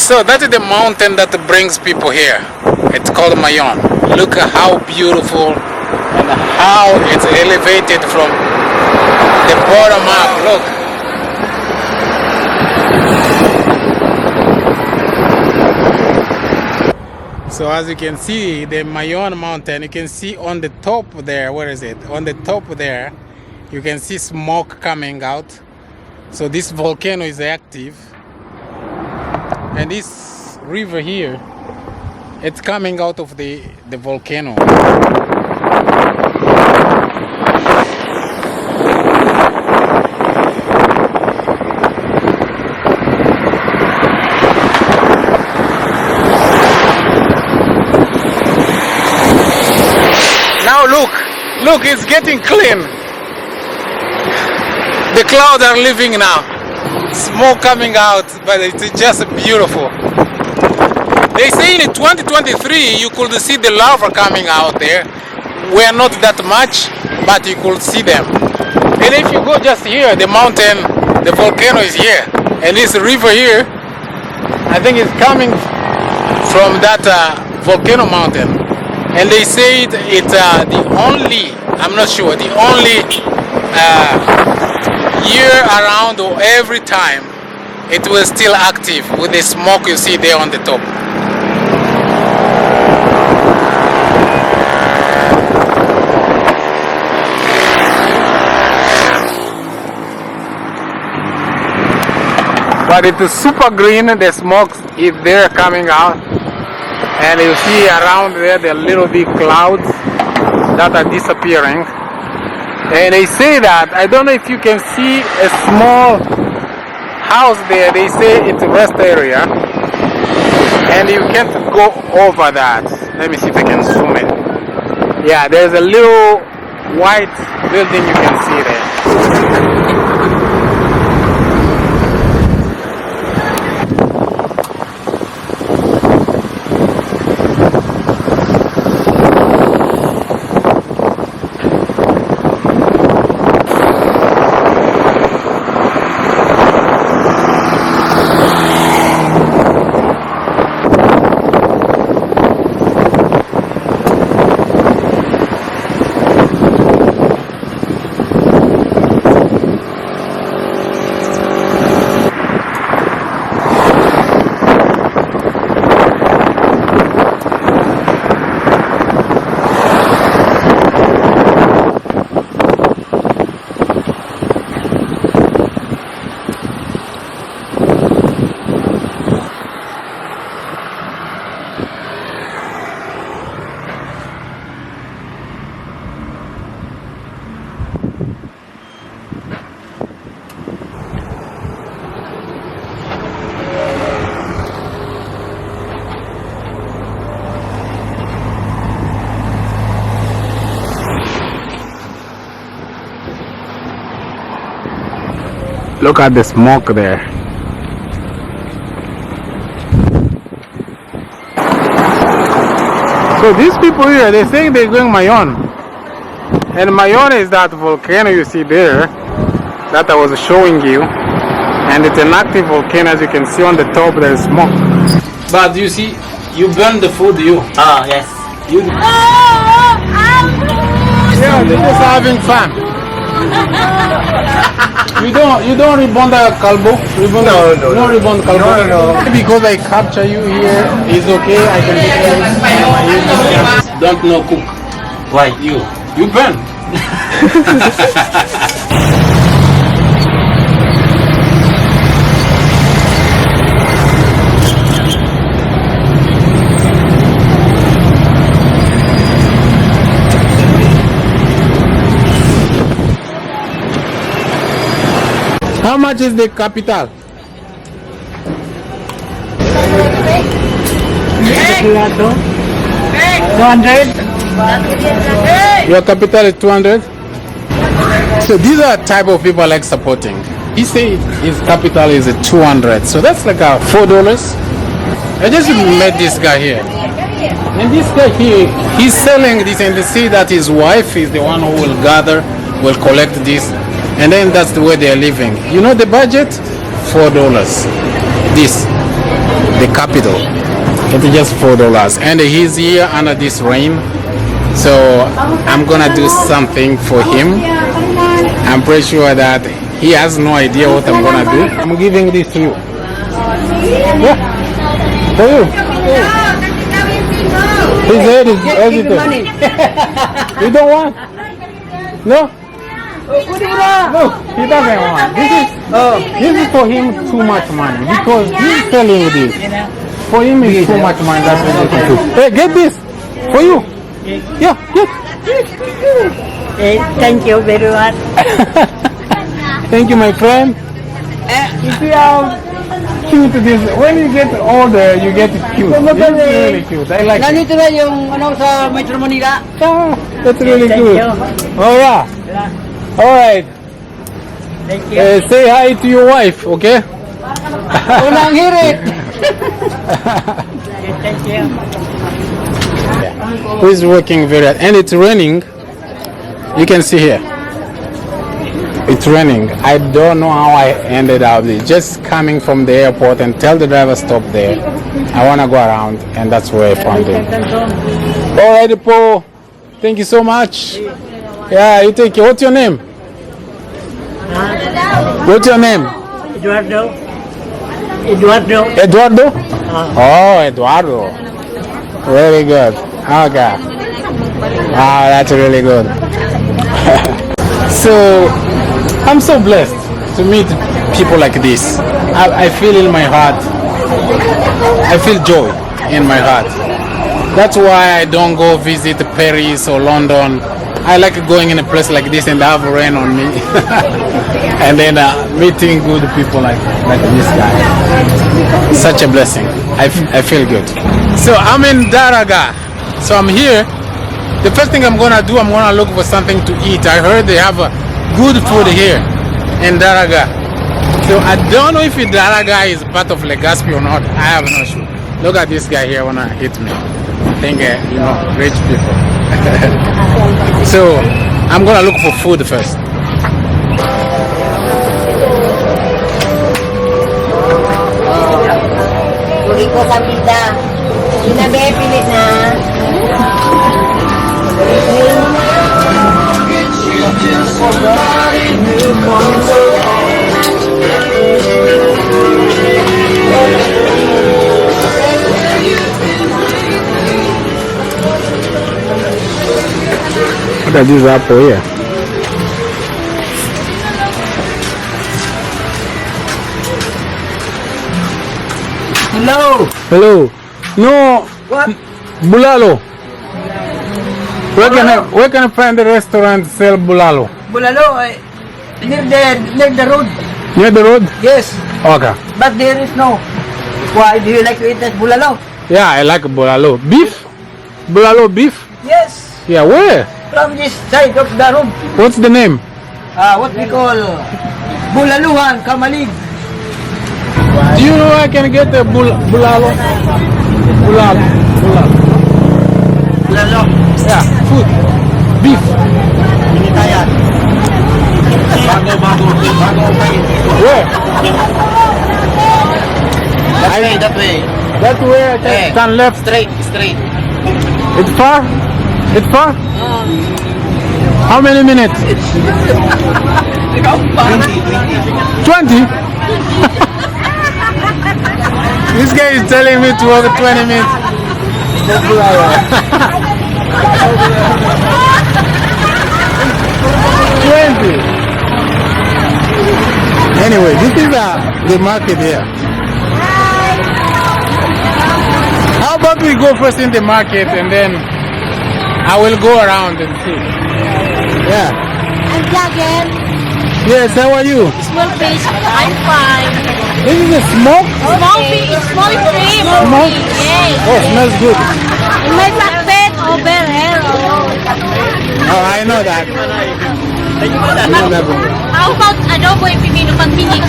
So that is the mountain that brings people here. It's called Mayon. Look at how beautiful and how it's elevated from the bottom up. Look. So as you can see, the Mayon mountain, you can see on the top there, where is it? On the top there, you can see smoke coming out. So this volcano is active. And this river here, it's coming out of the volcano. Now look, it's getting clean. The clouds are leaving now. Smoke coming out, but it's just beautiful. They say in 2023 you could see the lava coming out there. We're not that much, but you could see them. And if you go just here, the mountain, the volcano is here. And this river here, I think it's coming from that volcano mountain. And they say it's the only, I'm not sure, the only year around or every time it was still active with the smoke you see there on the top. But it is super green, the smoke is there coming out. And you see around there the little big clouds that are disappearing. And they say that, I don't know if you can see a small house there, they say it's a rest area. And you can't go over that. Let me see if I can zoom in. Yeah, there's a little white building you can see there. Look at the smoke there. So these people here, they think they're going Mayon. And Mayon is that volcano you see there that I was showing you. And it's an active volcano, as you can see on the top there is smoke. But you see, you burn the food, you. Ah, yes. You. Yeah, they're just having fun. You don't rebond the calbo? No rebond calbo? No. Because I capture you here, it's okay, I can do it. Don't know cook. Why? You burn. How much is the capital? Your capital is 200? So these are type of people I like supporting. He said his capital is 200, so that's like $4. I just met this guy here. And this guy here, he's selling this, and they say that his wife is the one who will gather, will collect this. And then that's the way they're living. You know the budget? $4. This. the capital. It's just $4, and he's here under this rain. So I'm gonna do something for him. I'm pretty sure that he has no idea what I'm gonna do. I'm giving this to you. Yeah, for you. His head is hesitant. You don't want? No? No, he doesn't want. This is for him too much money because he's selling this. For him it's too much money. That's what he can do. Hey, get this for you. Yeah, get. Thank you very much. Thank you, my friend. You see how cute this. When you get older, you get cute. It's really cute. I like it. Nandito na yung ano sa Metro Manila. Ah, that's really Thank good. you. Oh yeah. All right. Thank you. Say hi to your wife, okay? Unang hirit. Thank you. Who's working very hard, and it's raining. You can see here. It's raining. I don't know how I ended up there. Just coming from the airport and tell the driver stop there. I want to go around, and that's where I found him. All right, Paul. Thank you so much. Yeah, you take care. What's your name? What's your name? Eduardo. Eduardo. Eduardo? Oh, Eduardo. Very good. Okay. Wow, that's really good. So, I'm so blessed to meet people like this. I feel in my heart, I feel joy in my heart. That's why I don't go visit Paris or London. I like going in a place like this and have rain on me. And then meeting good people like this guy. Such a blessing. I feel good. So I'm in Daraga. So I'm here. The first thing I'm gonna do, I'm gonna look for something to eat. I heard they have good food here in Daraga. So I don't know if Daraga is part of Legazpi or not. I have no clue. Look at this guy here wanna hit me. I think you know, rich people. So I'm gonna look for food first. Uli ko sa pita. Sinabi, pilit na. What are these apple here? Hello. Hello. No. What? Bulalo. Where can I find the restaurant sell bulalo? Bulalo, near the road. Near the road? Yes, Okay. but there is no. Why do you like to eat that bulalo? Yeah, I like bulalo. Beef? Bulalo beef? Yes, Yeah, where? from this side of the road. What's the name? What we call Bulaluhan, Kamalig. Do you know I can get a bulalo? Bulalo. Bulalo. Yeah, food. Beef. Hinitayan. Bago. Where? That way. That's where I can turn left. Straight. It's far? It's far? How many minutes? 20? This guy is telling me to walk 20 minutes. 20. Anyway, this is the market here. How about we go first in the market and then I will go around and see. Yeah. I'm Jagan. Yes, how are you? Small fish. I'm fine. This is a smoke? Small fish. Small shrimp. Smoke? Yes. Oh, smells good. And my flatbed over here. Oh, I know that. I know that one. How about adobo and pipino pag finish?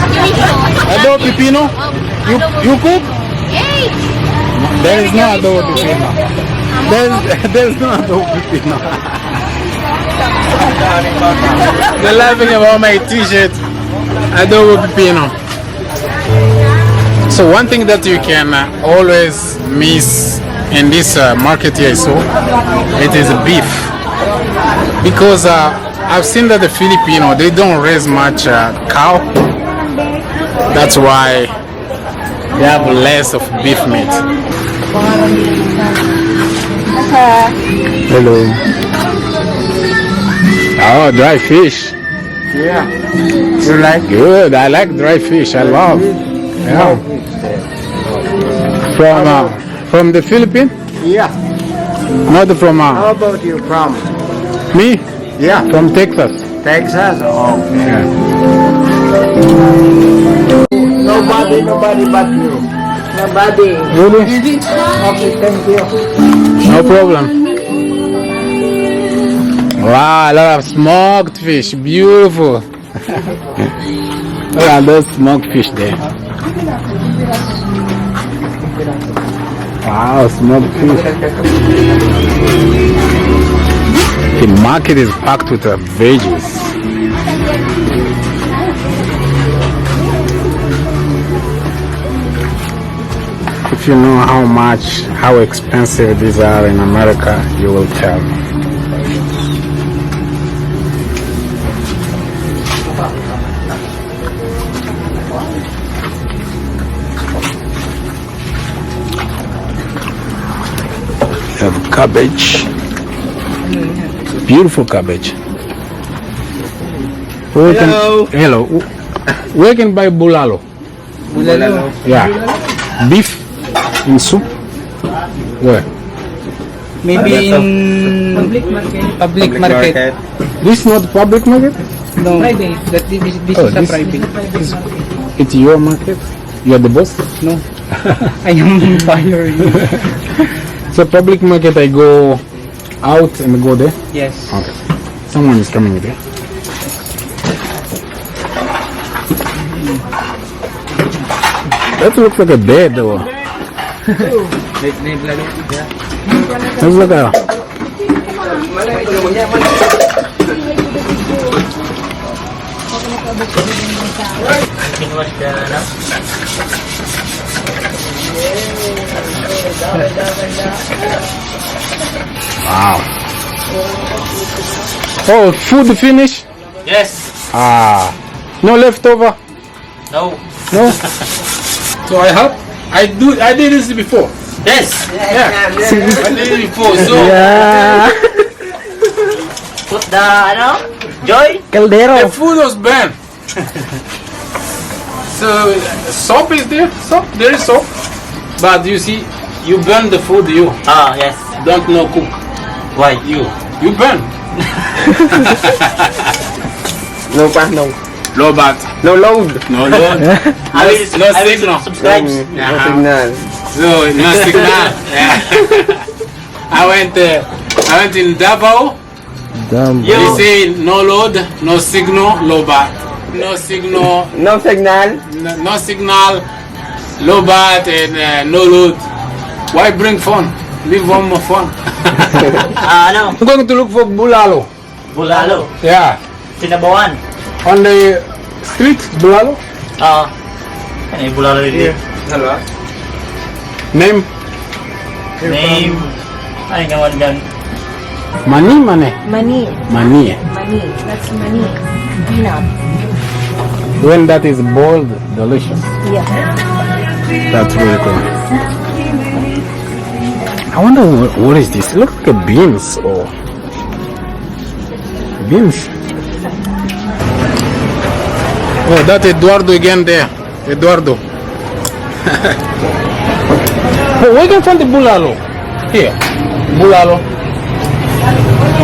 Adobo pipino? You cook? Yes. There is no adobo pipino. There's no adobo pipino. They're laughing about my t-shirt. Adobo pipino. So one thing that you can always miss in this market here, so it is beef, because I've seen that the Filipino, they don't raise much cow. That's why they have less of beef meat. Hello. Oh, dry fish. Yeah. You like? Good. I like dry fish. I love. Yeah. From the Philippines? Yeah. Not from How about you from? me. Yeah. From Texas. Texas? Oh. Yeah. Nobody but you. Nobody. Really? Okay, thank you. No problem. Wow, a lot of smoked fish. Beautiful. Look at those smoked fish there. Wow, smoked fish. The market is packed with veggies. If you know how expensive these are in America, you will tell me. We have cabbage. Beautiful cabbage. Hello. Where can buy bulalo? Bulalo. Yeah. Beef in soup? Where? Maybe in public market. This is not public market? No, that this Oh, is a this- private. It's your market? You're the boss? No, I am buyer. So public market, I go out and go there? Yes. Okay. Someone is coming there. That looks like a bed though. Looks like a... Wow. Oh, food finish? Yes. Ah. No leftover? No. No? So I did this before. Yes. Yeah. I did it before. So Put the Joy. the food was burned. So soap is there? Soap? There is soap. But you see, you burn the food, you Ah, yes. don't know cook. Why? You burn. No pa, no. No but No load. no load. I will, No I will signal. subscribe. No signal. No signal. Yeah. I went in Davao. They You. say no load, no signal, low bat. No signal, No signal. no signal, low bat, and no load. Why bring phone? Leave one more phone. Ano? I'm going to look for bulalo. Bulalo. Yeah. Sinabawan. On the street, bulalo. Ano yung bulalo dito? Hello. Name Name. Ay, gawan gan. Mani. Money. Mani. Money. That's money. Peanut. When that is boiled, delicious. Yeah. That's really cool. I wonder what is this? It looks like a beans or beans. Oh, that's Eduardo again there. Eduardo. Oh, where can find the bulalo? Here. Bulalo.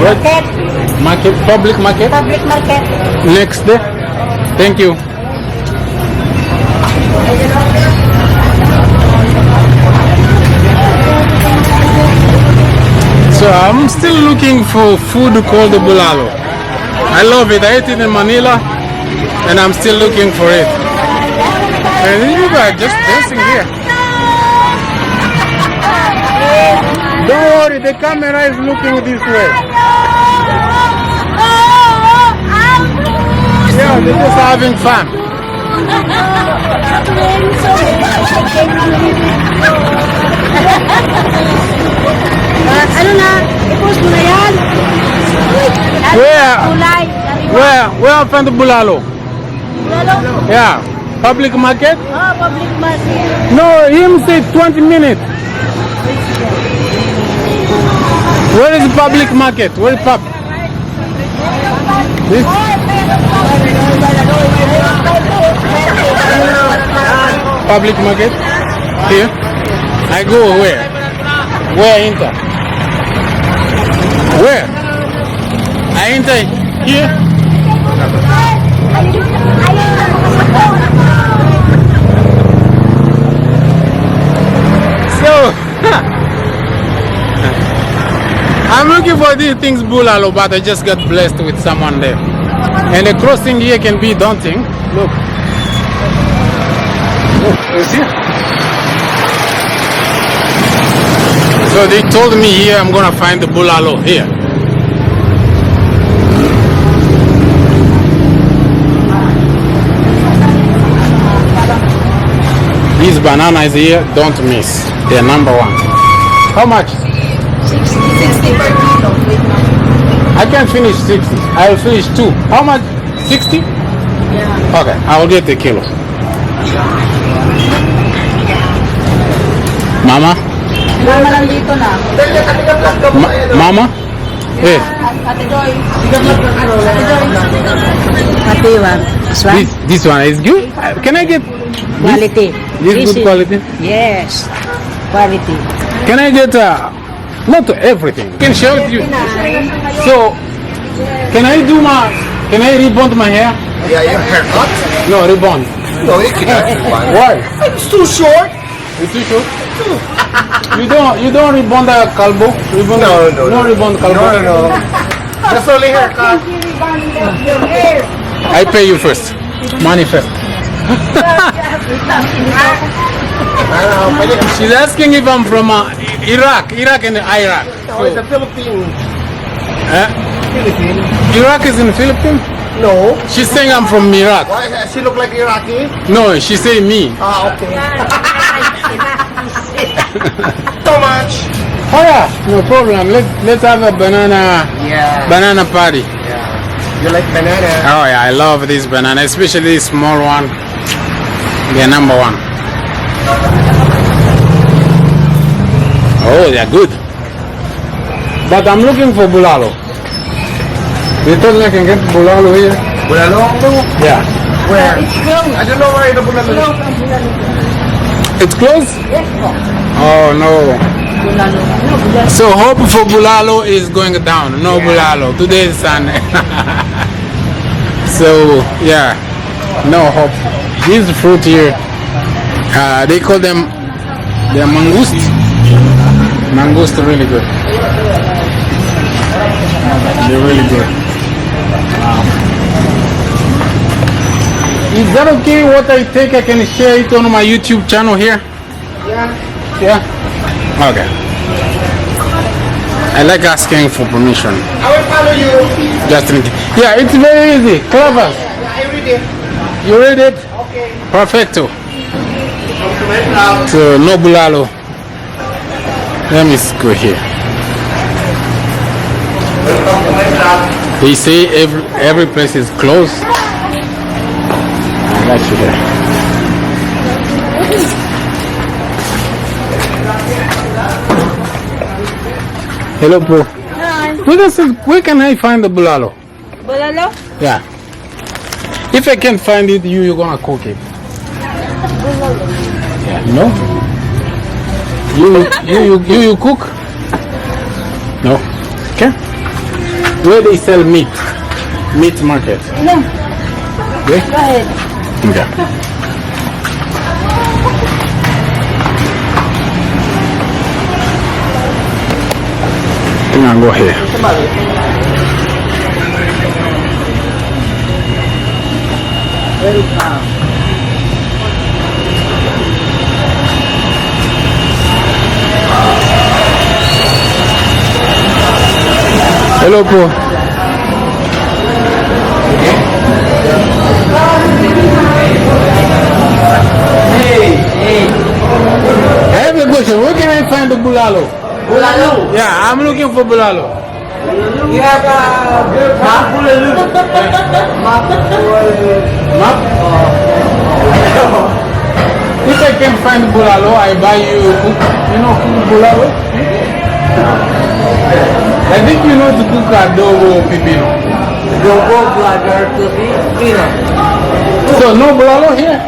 Market. Market, public market. Public market. Next day. Thank you. So I'm still looking for food called bulalo. I love it. I ate it in Manila and I'm still looking for it. And these people are just dancing here. Don't worry, the camera is looking this way. Yeah, they're just having fun. Ano na? I-post mo na yan. Where? Kulay. Where I find the bulalo? Lalo? Yeah. Public market? Oh, public market. No, him say 20 minutes. Where is the public market? Where is pub? This? Public market? Here? I go where? Where I enter? Where? I enter here? So, I'm looking for these things bulalo, but I just got blessed with someone there. And the crossing here can be daunting. Look. Look, you see? So they told me here I'm gonna find the bulalo here. These bananas here, don't miss. They're number one. How much? 60 per kilo. I can't finish 60. I'll finish 2. How much? 60? Yeah. Okay, I will get the kilo. Mama? Mama lang dito na. Mama? Eh, Ate Joy. Ate Iwan. this one is good. Can I get Quality. this good quality? Yes. Quality. Can I get not everything? Can share with you. So, can I rebond my hair? Yeah, your haircut? No, rebond. No, you cannot do one. Why? It's too short. It's too short. You don't rebond the calvo? Rebond No. rebond calvo. No. That's only haircut. I pay you first. Money first. She's asking if I'm from Iraq and Iraq. No, it's a Philippine. Iraq is in the Philippines? No. She's saying I'm from Iraq. Why does she look like Iraqi? No, she's saying me. Ah, okay. So much. Oh yeah, no problem. Let's have a banana party. You like banana? Oh yeah, I love this banana, especially this small one. They're number one. Oh, they're good. But I'm looking for bulalo. You told me I can get bulalo here? Bulalo? Yeah. Where? I don't know where the bulalo is. It's closed? Oh no. So hope for bulalo is going down. No bulalo. Today is Sunday. So yeah, no hope. This fruit here, they call them mangust. Mangust are really good. They're really good. Is that okay? What I take, I can share it on my YouTube channel here. Yeah. Okay. I like asking for permission. I will follow you. Just in case. Yeah, it's very easy. Clever. Yeah, I read it. You read it? Okay. Perfecto. So no bulalo. Let me go here. They say every place is closed. I got you there. Hello, bro. Where can I find the bulalo? Bulalo? Yeah. If I can't find it, you're gonna cook it. Yeah. No? You cook? No. Okay. Where they sell meat? Meat market. No. Okay. Go ahead. Okay. Now go here. Hello po. question. Where can I find the bulalo? Bulalo. Yeah, I'm looking for bulalo. You have a map? Bulalo. Map? If I can find bulalo, I buy you. You know bulalo? I think you know to cook adobo Filipino. Adobo vlogger Filipino. So no bulalo here?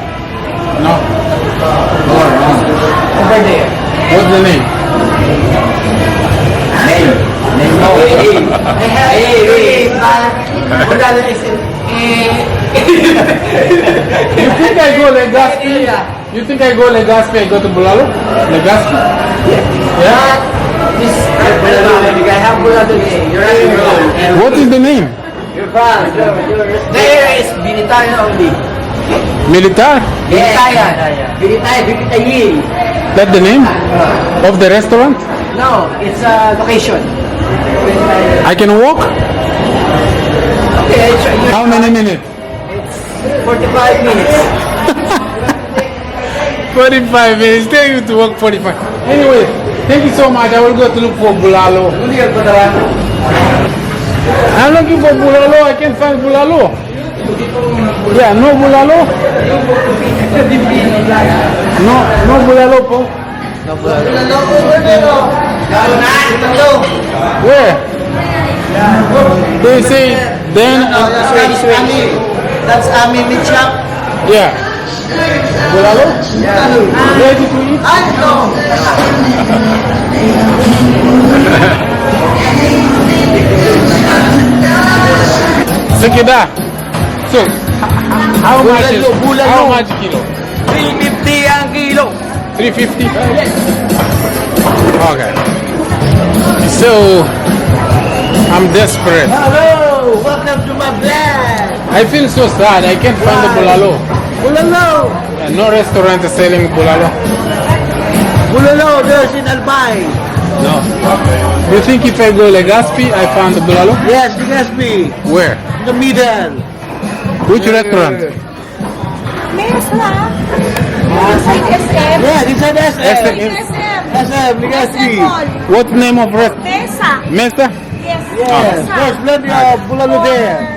No. Over there. What's the name? Bulalo is You think I go Legazpi? You think I go Legazpi? I go to bulalo? Legazpi? Yeah. this bulalo. You can have bulalo there. You're right. What is the name? You're fine. There is Binitayan only. Militar? Binitayan. Binitayin. That's the name of the restaurant? No, it's a location. I can walk? Okay, How many minutes? 45 minutes. 45 minutes. Tell you to walk 45. Anyway, thank you so much. I will go to look for bulalo. I'm looking for bulalo. I can't find bulalo. Yeah, no bulalo. No bulalo po. Where? They say then. That's Ami Mitchap. Yeah. Bulalo? Ready to eat? Look at that. So, how much is how much kilo? 350 ang kilo. 350? Okay. So, I'm desperate. Hello, welcome to my vlog. I feel so sad. I can't find the bulalo. Bulalo. No restaurant is selling bulalo. Bulalo, there's in Albay. No. Do you think if I go Legazpi, I found the bulalo? Yes, Legazpi. Where? In the middle. Which restaurant? Mesa. Yeah, this is SM. SM. SM, Legazpi. What name of restaurant? Mesa. Mesa? Yes. Yes, there's plenty of bulalo there.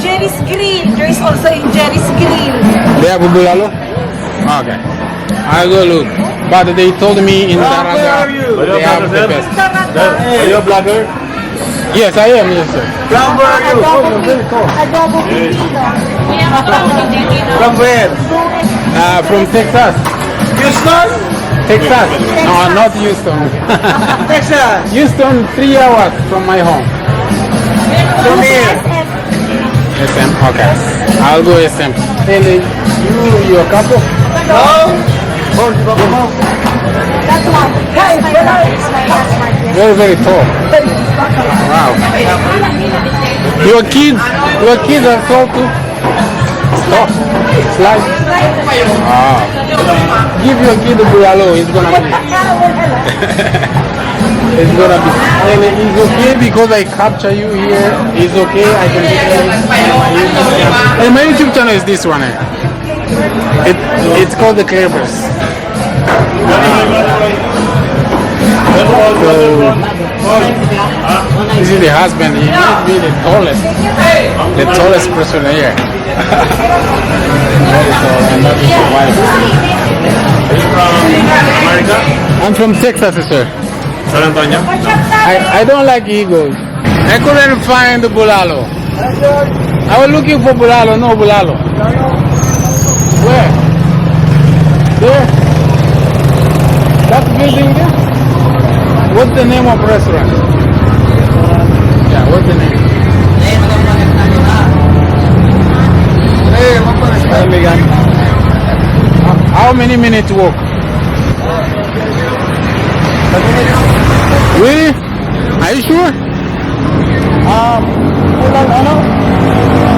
Jerry's Grill. There is also in Jerry's Grill. They have a bulalo? Okay. I'll go look. But they told me in Daraga they have the best. Are you a blogger? Yes, I am. Yes, sir. From where are you? Adobo Filipino. From where? From Texas. Houston? Texas. No, not Houston. Texas. Houston, 3 hours from my home. From here. SM. Okay. I'll go SM. And you a couple? No? Oh, That one. That's my husband. Very, very tall. Wow. Your kids are tall too? Stop. Slide. Ah. Give your kid a bulalo. It's gonna be. It's gonna be. And it's okay because I capture you here. It's okay. I can be. And my YouTube channel is this one. It's called the Clippers. So, this is the husband. He might be the tallest person here. Very tall, and that is the wife. America? I'm from Texas, sir. San Antonio? I don't like eagles. I couldn't find the bulalo. I was looking for bulalo, no bulalo. Where? There? That building there? What's the name of restaurant? Yeah, what's the name? How many minutes walk? Really? Are you sure?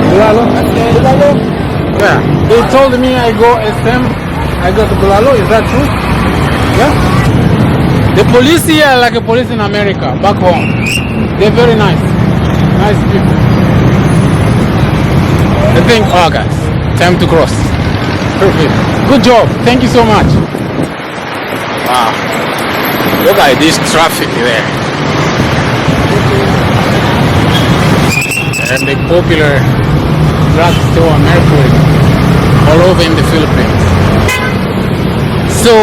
Bulalo? Yeah. They told me I go SM, I go to Bulalo. Is that true? Yeah? The police here are like a police in America, back home. They're very nice. Nice people. I think, oh guys, time to cross. Perfect. Good job. Thank you so much. Wow. Look at this traffic there. And the popular drugstore Mercury all over in the Philippines. So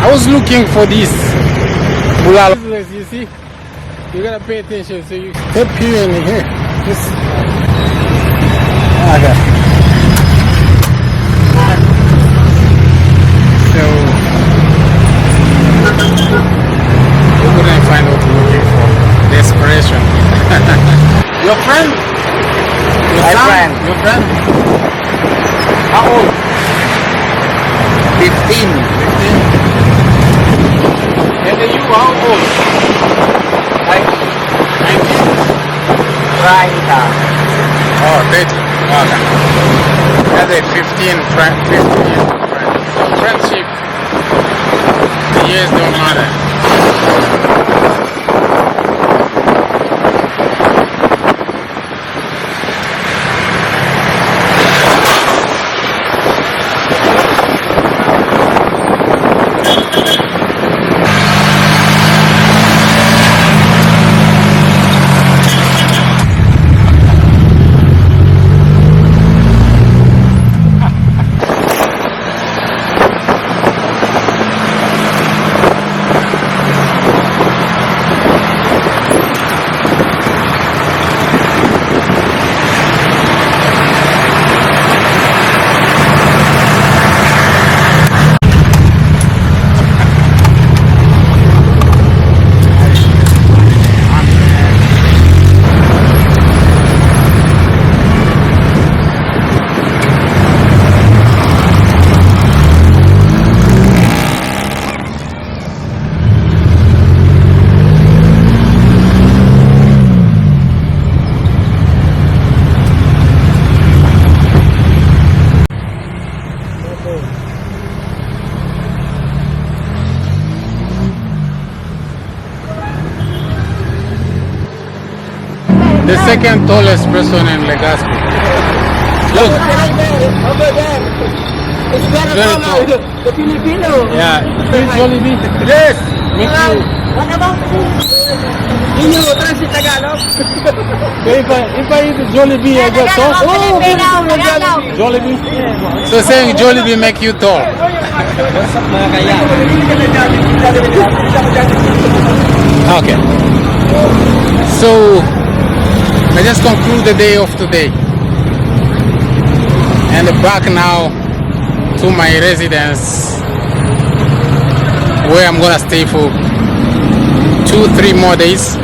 I was looking for this bulalo. You see, you gotta pay attention. So you step here and here. Just okay. So we couldn't find what we're looking for. Desperation. Your friend? My friend. Your friend? How old? 15. 15. And you how old? Ay, 19. trying ka. Oh, 30. Okay. That's a 15 friend. 15 years friend. So friendship, the years don't matter. The second tallest person in Legazpi. Look. Very tall. The Filipino. Yeah. Please, Jollibee. Yes. Meet you. What about Can you translate Tagalog? If I eat Jollibee, I get tall. Jollibee. So saying Jollibee make you tall. Okay. So I just conclude the day of today. And back now to my residence where I'm gonna stay for 2-3 more days.